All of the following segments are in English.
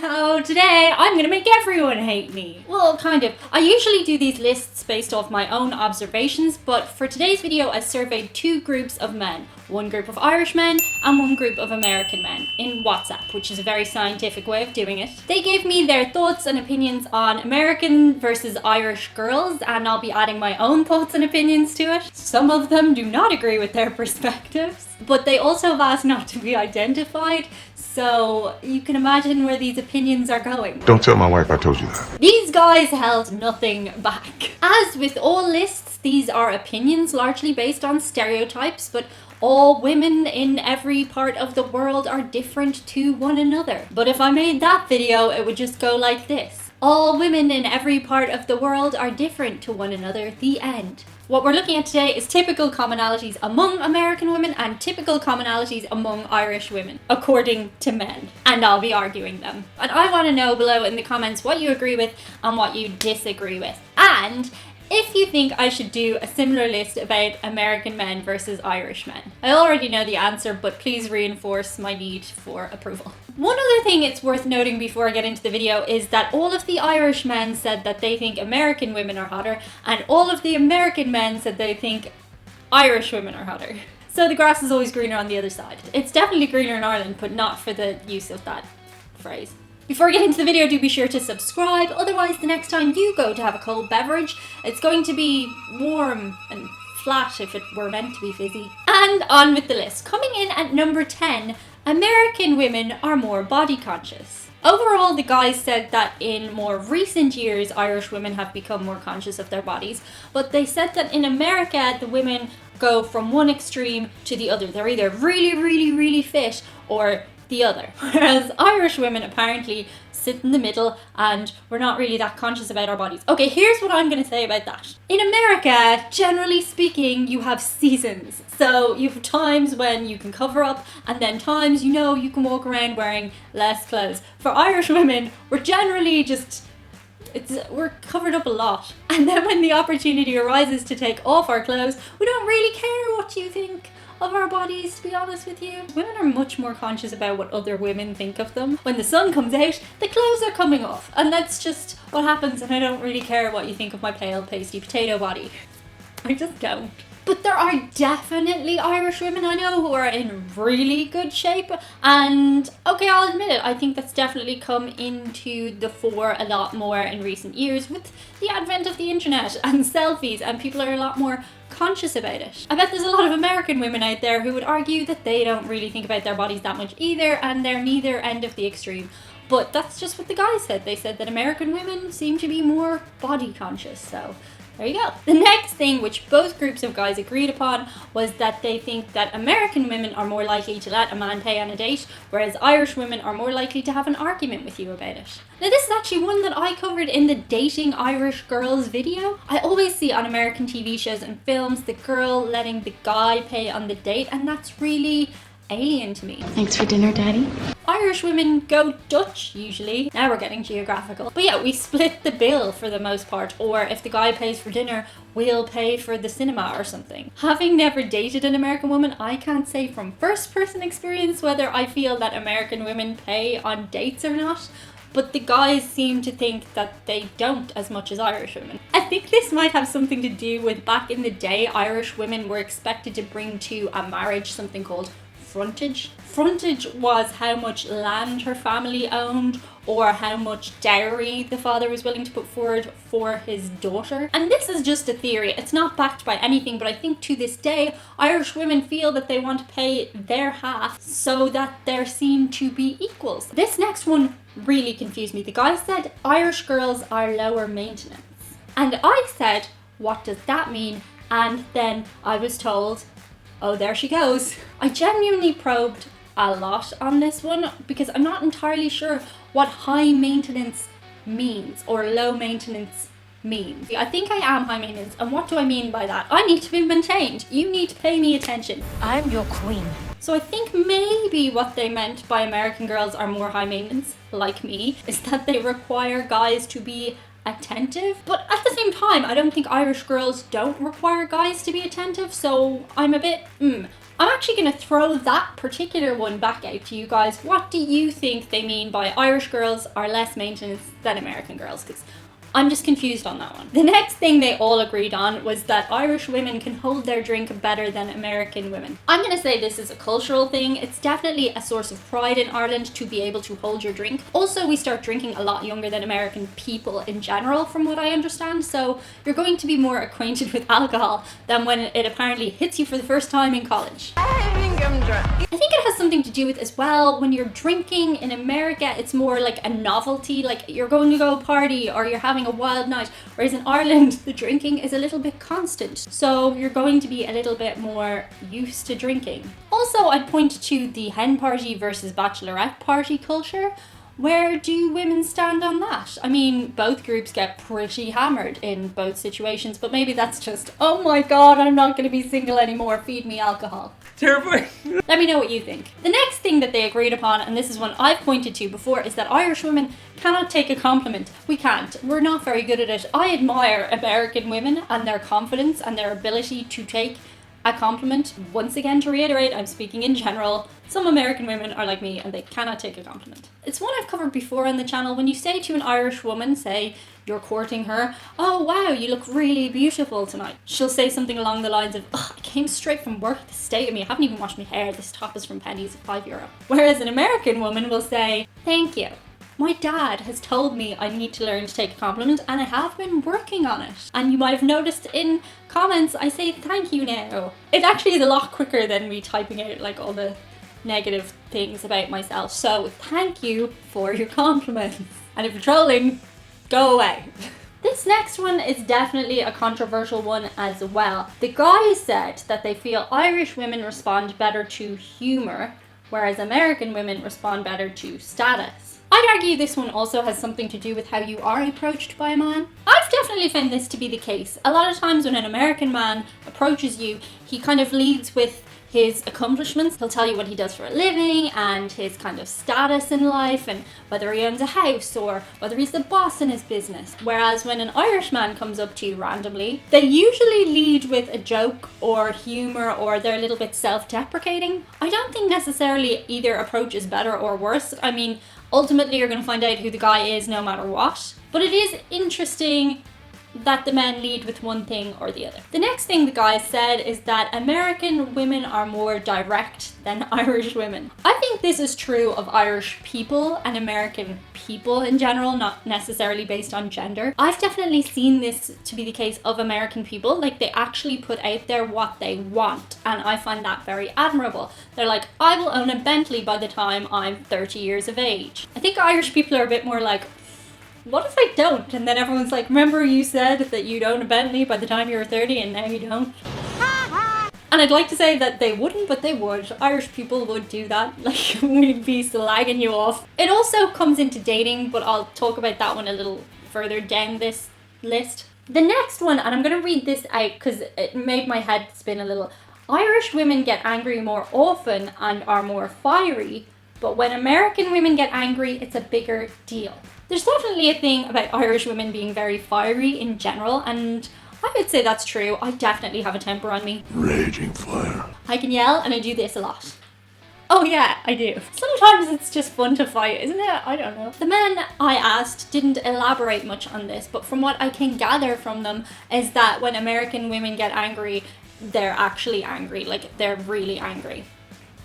So today I'm gonna make everyone hate me. Well, kind of. I usually do these lists based off my own observations, but for today's video I surveyed two groups of men. One group of Irish men and one group of American men in WhatsApp, which is a very scientific way of doing it. They gave me their thoughts and opinions on American versus Irish girls, and I'll be adding my own thoughts and opinions to it. Some of them do not agree with their perspectives, but they also have asked not to be identified, so you can imagine where these opinions are going. Don't tell my wife I told you that. These guys held nothing back. As with all lists, these are opinions largely based on stereotypes, but all women in every part of the world are different to one another. But if I made that video, it would just go like this. All women in every part of the world are different to one another, the end. What we're looking at today is typical commonalities among American women and typical commonalities among Irish women, according to men. And I'll be arguing them. And I want to know below in the comments what you agree with and what you disagree with. And if you think I should do a similar list about American men versus Irish men. I already know the answer, but please reinforce my need for approval. One other thing it's worth noting before I get into the video is that all of the Irish men said that they think American women are hotter, and all of the American men said they think Irish women are hotter. So the grass is always greener on the other side. It's definitely greener in Ireland, but not for the use of that phrase. Before I get into the video, do be sure to subscribe, otherwise the next time you go to have a cold beverage, it's going to be warm and flat if it were meant to be fizzy. And on with the list. Coming in at number 10, American women are more body conscious. Overall, the guys said that in more recent years, Irish women have become more conscious of their bodies, but they said that in America, the women go from one extreme to the other. They're either really fit or the other. Whereas Irish women apparently sit in the middle and we're not really that conscious about our bodies. Okay, here's what I'm going to say about that. In America, generally speaking, you have seasons. So you have times when you can cover up and then times, you know, you can walk around wearing less clothes. For Irish women, we're generally just we're covered up a lot. And then when the opportunity arises to take off our clothes, we don't really care what you think of our bodies, to be honest with you. Women are much more conscious about what other women think of them. When the sun comes out, the clothes are coming off. And that's just what happens, and I don't really care what you think of my pale, pasty potato body. I just don't. But there are definitely Irish women I know who are in really good shape, and okay, I'll admit it, I think that's definitely come into the fore a lot more in recent years with the advent of the internet and selfies, and people are a lot more conscious about it. I bet there's a lot of American women out there who would argue that they don't really think about their bodies that much either, and they're neither end of the extreme. But that's just what the guys said. They said that American women seem to be more body conscious, so there you go. The next thing which both groups of guys agreed upon was that they think that American women are more likely to let a man pay on a date, whereas Irish women are more likely to have an argument with you about it. Now this is actually one that I covered in the Dating Irish Girls video. I always see on American TV shows and films the girl letting the guy pay on the date, and that's really alien to me. Thanks for dinner, Daddy. Irish women go Dutch usually. Now we're getting geographical. But yeah, we split the bill for the most part, or if the guy pays for dinner, we'll pay for the cinema or something. Having never dated an American woman, I can't say from first person experience whether I feel that American women pay on dates or not, but the guys seem to think that they don't as much as Irish women. I think this might have something to do with back in the day, Irish women were expected to bring to a marriage something called frontage. Frontage was how much land her family owned or how much dowry the father was willing to put forward for his daughter. And this is just a theory, it's not backed by anything, but I think to this day Irish women feel that they want to pay their half so that they're seen to be equals. This next one really confused me. The guy said Irish girls are lower maintenance, and I said, what does that mean? And then I was told, oh, there she goes. I genuinely probed a lot on this one because I'm not entirely sure what high maintenance means or low maintenance means. I think I am high maintenance, and what do I mean by that? I need to be maintained. You need to pay me attention. I'm your queen. So I think maybe what they meant by American girls are more high maintenance, like me, is that they require guys to be attentive. But at the the same time, I don't think Irish girls don't require guys to be attentive, so I'm a bit, I'm actually going to throw that particular one back out to you guys. What do you think they mean by Irish girls are less maintenance than American girls? Because I'm just confused on that one. The next thing they all agreed on was that Irish women can hold their drink better than American women. I'm going to say this is a cultural thing. It's definitely a source of pride in Ireland to be able to hold your drink. Also, we start drinking a lot younger than American people in general, from what I understand. So you're going to be more acquainted with alcohol than when it apparently hits you for the first time in college. I think it has something to do with as well, when you're drinking in America, it's more like a novelty, like you're going to go party or you're having a wild night, whereas in Ireland the drinking is a little bit constant, so you're going to be a little bit more used to drinking. Also, I'd point to the hen party versus bachelorette party culture. Where do women stand on that? I mean, both groups get pretty hammered in both situations, but maybe that's just, oh my god, I'm not going to be single anymore, feed me alcohol. Terrifying. Let me know what you think. The next thing that they agreed upon, and this is one I've pointed to before, is that Irish women cannot take a compliment. We can't. We're not very good at it. I admire American women and their confidence and their ability to take a compliment. Once again, to reiterate, I'm speaking in general. Some American women are like me and they cannot take a compliment. It's one I've covered before on the channel. When you say to an Irish woman, say you're courting her, oh wow, you look really beautiful tonight. She'll say something along the lines of, I came straight from work to stay with me. I haven't even washed my hair. This top is from Penneys at €5. Whereas an American woman will say, thank you. My dad has told me I need to learn to take a compliment and I have been working on it. And you might have noticed in comments I say thank you now. It actually is a lot quicker than me typing out like all the negative things about myself. So thank you for your compliments. And if you're trolling, go away. This next one is definitely a controversial one as well. The guys said that they feel Irish women respond better to humour, whereas American women respond better to status. I'd argue this one also has something to do with how you are approached by a man. I've definitely found this to be the case. A lot of times when an American man approaches you, he kind of leads with his accomplishments. He'll tell you what he does for a living and his kind of status in life and whether he owns a house or whether he's the boss in his business. Whereas when an Irish man comes up to you randomly, they usually lead with a joke or humour or they're a little bit self-deprecating. I don't think necessarily either approach is better or worse. I mean, ultimately you're going to find out who the guy is no matter what. But it is interesting that the men lead with one thing or the other. The next thing the guys said is that American women are more direct than Irish women. I think this is true of Irish people and American people in general, not necessarily based on gender. I've definitely seen this to be the case of American people. Like, they actually put out there what they want, and I find that very admirable. They're like, I will own a Bentley by the time I'm 30 years of age. I think Irish people are a bit more like, what if I don't? And then everyone's like, remember you said that you'd own a Bentley by the time you were 30 and now you don't? And I'd like to say that they wouldn't, but they would. Irish people would do that. Like, we'd be slagging you off. It also comes into dating, but I'll talk about that one a little further down this list. The next one, and I'm going to read this out because it made my head spin a little. Irish women get angry more often and are more fiery, but when American women get angry, it's a bigger deal. There's definitely a thing about Irish women being very fiery in general, and I would say that's true. I definitely have a temper on me. Raging fire. I can yell, and I do this a lot. Oh yeah, I do. Sometimes it's just fun to fight, isn't it? I don't know. The men I asked didn't elaborate much on this, but from what I can gather from them is that when American women get angry, they're actually angry. Like, they're really angry.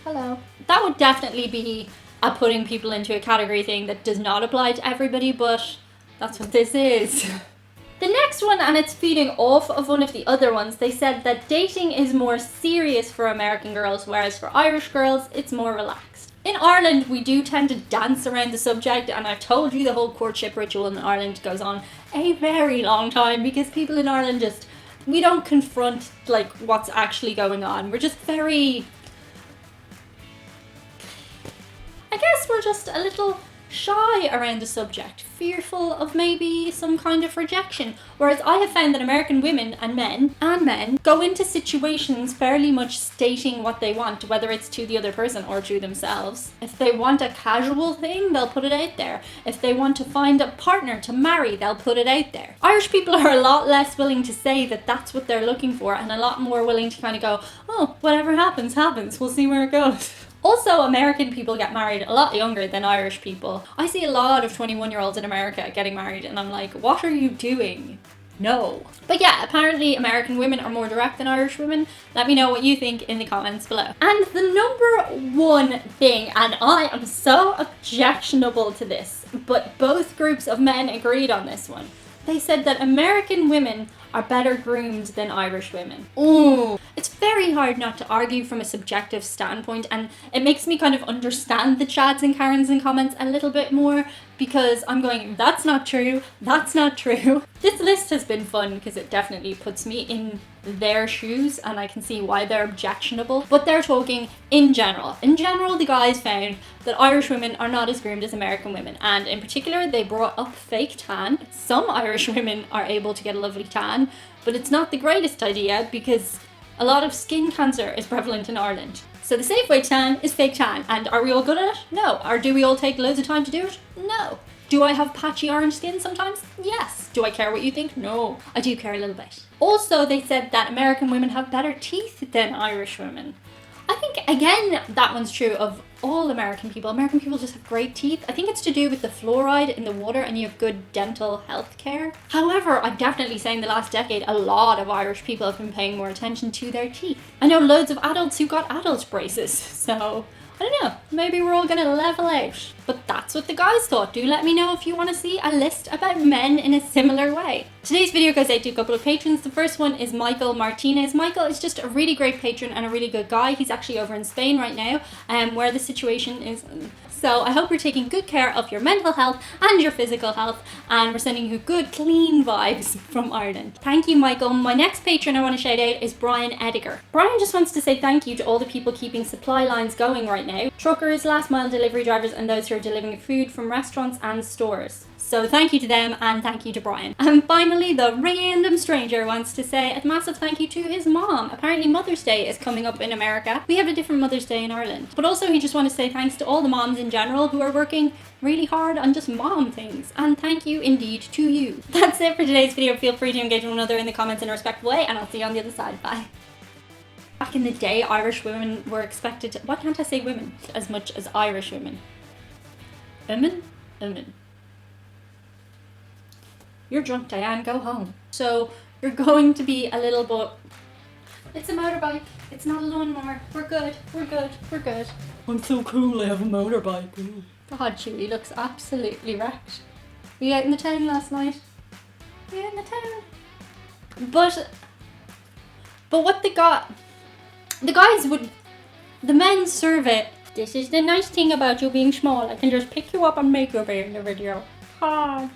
Hello. That would definitely be a putting people into a category thing that does not apply to everybody, but that's what this is. The next one, and it's feeding off of one of the other ones, they said that dating is more serious for American girls, whereas for Irish girls, it's more relaxed. In Ireland, we do tend to dance around the subject, and I've told you the whole courtship ritual in Ireland goes on a very long time because people in Ireland we don't confront like what's actually going on. We're just very... I guess we're just a little shy around the subject, fearful of maybe some kind of rejection. Whereas I have found that American women and men go into situations fairly much stating what they want, whether it's to the other person or to themselves. If they want a casual thing, they'll put it out there. If they want to find a partner to marry, they'll put it out there. Irish people are a lot less willing to say that that's what they're looking for, and a lot more willing to kind of go, oh, whatever happens, happens. We'll see where it goes. Also, American people get married a lot younger than Irish people. I see a lot of 21-year-olds in America getting married, and I'm like, what are you doing? No. But yeah, apparently American women are more direct than Irish women. Let me know what you think in the comments below. And the number one thing, and I am so objectionable to this, but both groups of men agreed on this one. They said that American women are better groomed than Irish women. Ooh. It's very hard not to argue from a subjective standpoint, and it makes me kind of understand the Chads and Karens in comments a little bit more, because I'm going, that's not true, that's not true. This list has been fun because it definitely puts me in their shoes and I can see why they're objectionable, but they're talking in general. In general, the guys found that Irish women are not as groomed as American women, and in particular, they brought up fake tan. Some Irish women are able to get a lovely tan, but it's not the greatest idea because a lot of skin cancer is prevalent in Ireland. So the safe way tan is fake tan, and are we all good at it? No. Or do we all take loads of time to do it? No. Do I have patchy orange skin sometimes? Yes. Do I care what you think? No. I do care a little bit. Also, they said that American women have better teeth than Irish women. I think, again, that one's true of all American people. American people just have great teeth. I think it's to do with the fluoride in the water and you have good dental health care. However, I'm definitely saying the last decade, a lot of Irish people have been paying more attention to their teeth. I know loads of adults who got adult braces, so I don't know, maybe we're all gonna level out. But that's what the guys thought. Do let me know if you want to see a list about men in a similar way. Today's video goes out to a couple of patrons. The first one is Michael Martinez. Michael is just a really great patron and a really good guy. He's actually over in Spain right now, where the situation is. So I hope you're taking good care of your mental health and your physical health, and we're sending you good, clean vibes from Ireland. Thank you, Michael. My next patron I want to shout out is Brian Ediger. Brian just wants to say thank you to all the people keeping supply lines going right now. Truckers, last mile delivery drivers, and those who are delivering food from restaurants and stores. So thank you to them, and thank you to Brian. And finally, the random stranger wants to say a massive thank you to his mom. Apparently Mother's Day is coming up in America. We have a different Mother's Day in Ireland. But also he just wants to say thanks to all the moms in general who are working really hard on just mom things. And thank you indeed to you. That's it for today's video. Feel free to engage with one another in the comments in a respectful way, and I'll see you on the other side. Bye. Back in the day, Irish women were expected to... Why can't I say women as much as Irish women? Women? Women. You're drunk, Diane, go home. So you're going to be a little bit... It's a motorbike. It's not a lawnmower. We're good. We're good. We're good. I'm so cool, I have a motorbike. Ooh. God, Chewie looks absolutely wrecked. Were you out in the town last night? Were you out in the town? But what the guys would... The men serve it. This is the nice thing about you being small. I can just pick you up and make you be in the video. God.